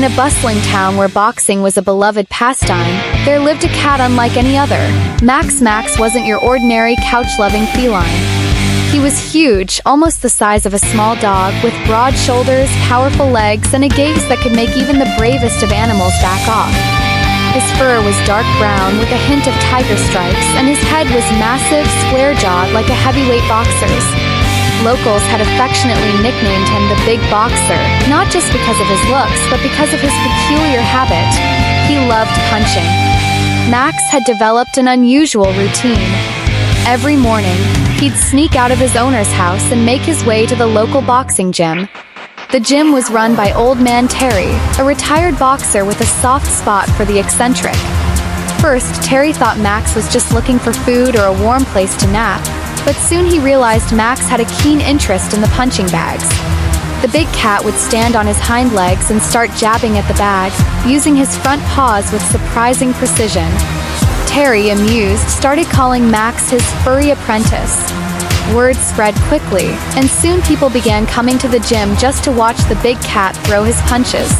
In a bustling town where boxing was a beloved pastime, there lived a cat unlike any other. Max wasn't your ordinary couch-loving feline. He was huge, almost the size of a small dog, with broad shoulders, powerful legs, and a gaze that could make even the bravest of animals back off. His fur was dark brown with a hint of tiger stripes, and his head was massive, square-jawed like a heavyweight boxer's. Locals had affectionately nicknamed him the Big Boxer, not just because of his looks, but because of his peculiar habit. He loved punching. Max had developed an unusual routine. Every morning, he'd sneak out of his owner's house and make his way to the local boxing gym. The gym was run by Old Man Terry, a retired boxer with a soft spot for the eccentric. First, Terry thought Max was just looking for food or a warm place to nap, but soon he realized Max had a keen interest in the punching bags. The big cat would stand on his hind legs and start jabbing at the bag, using his front paws with surprising precision. Terry, amused, started calling Max his furry apprentice. Word spread quickly, and soon people began coming to the gym just to watch the big cat throw his punches.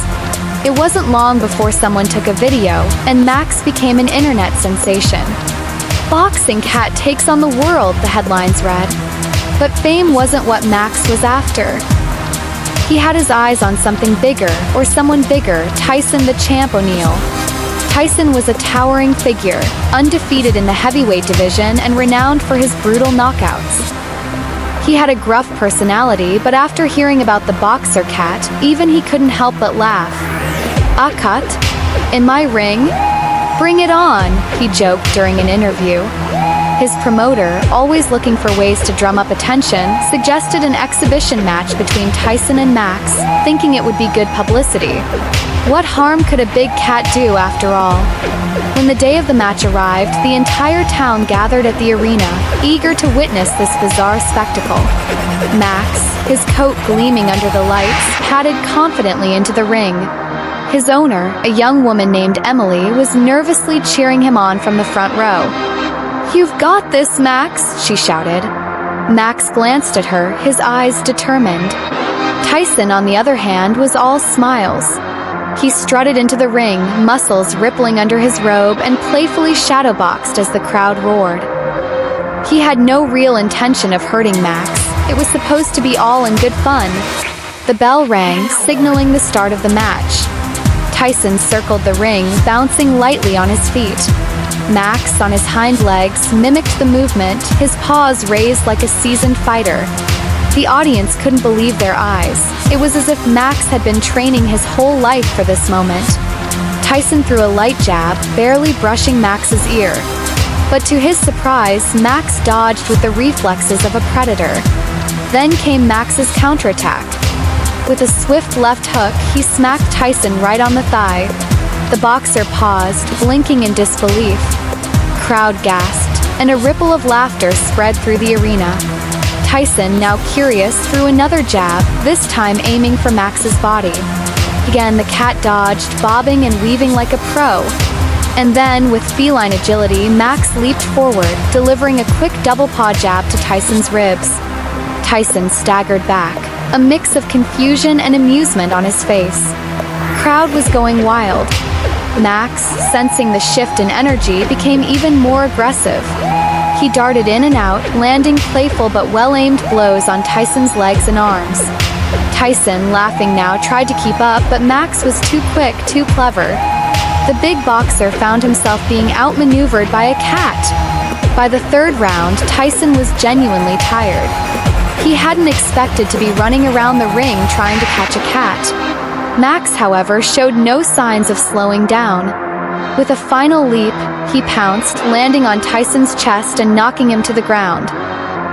It wasn't long before someone took a video, and Max became an internet sensation. "Boxing cat takes on the world," the headlines read. But fame wasn't what Max was after. He had his eyes on something bigger, or someone bigger, Tyson the Champ O'Neill. Tyson was a towering figure, undefeated in the heavyweight division and renowned for his brutal knockouts. He had a gruff personality, but after hearing about the boxer cat, even he couldn't help but laugh. "A cut? In my ring? Bring it on," he joked during an interview. His promoter, always looking for ways to drum up attention, suggested an exhibition match between Tyson and Max, thinking it would be good publicity. What harm could a big cat do, after all? When the day of the match arrived, the entire town gathered at the arena, eager to witness this bizarre spectacle. Max, his coat gleaming under the lights, padded confidently into the ring. His owner, a young woman named Emily, was nervously cheering him on from the front row. "You've got this, Max," she shouted. Max glanced at her, his eyes determined. Tyson, on the other hand, was all smiles. He strutted into the ring, muscles rippling under his robe, and playfully shadowboxed as the crowd roared. He had no real intention of hurting Max. It was supposed to be all in good fun. The bell rang, signaling the start of the match. Tyson circled the ring, bouncing lightly on his feet. Max, on his hind legs, mimicked the movement, his paws raised like a seasoned fighter. The audience couldn't believe their eyes. It was as if Max had been training his whole life for this moment. Tyson threw a light jab, barely brushing Max's ear. But to his surprise, Max dodged with the reflexes of a predator. Then came Max's counterattack. With a swift left hook, he smacked Tyson right on the thigh. The boxer paused, blinking in disbelief. Crowd gasped, and a ripple of laughter spread through the arena. Tyson, now curious, threw another jab, this time aiming for Max's body. Again, the cat dodged, bobbing and weaving like a pro. And then, with feline agility, Max leaped forward, delivering a quick double paw jab to Tyson's ribs. Tyson staggered back, a mix of confusion and amusement on his face. Crowd was going wild. Max, sensing the shift in energy, became even more aggressive. He darted in and out, landing playful but well-aimed blows on Tyson's legs and arms. Tyson, laughing now, tried to keep up, but Max was too quick, too clever. The big boxer found himself being outmaneuvered by a cat. By the third round, Tyson was genuinely tired. He hadn't expected to be running around the ring trying to catch a cat. Max, however, showed no signs of slowing down. With a final leap, he pounced, landing on Tyson's chest and knocking him to the ground.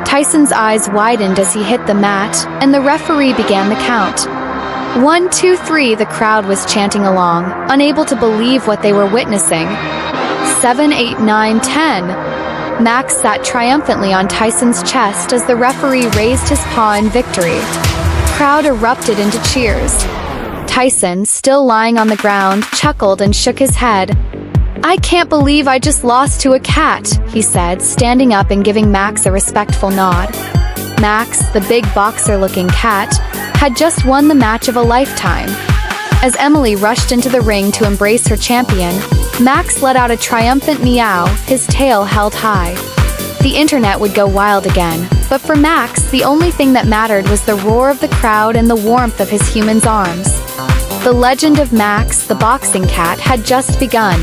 Tyson's eyes widened as he hit the mat, and the referee began the count. 1, 2, 3, the crowd was chanting along, unable to believe what they were witnessing. 7, 8, 9, 10. Max sat triumphantly on Tyson's chest as the referee raised his paw in victory. Crowd erupted into cheers. Tyson, still lying on the ground, chuckled and shook his head. "I can't believe I just lost to a cat," he said, standing up and giving Max a respectful nod. Max, the big boxer-looking cat, had just won the match of a lifetime. As Emily rushed into the ring to embrace her champion, Max let out a triumphant meow, his tail held high. The internet would go wild again, but for Max, the only thing that mattered was the roar of the crowd and the warmth of his human's arms. The legend of Max, the boxing cat, had just begun.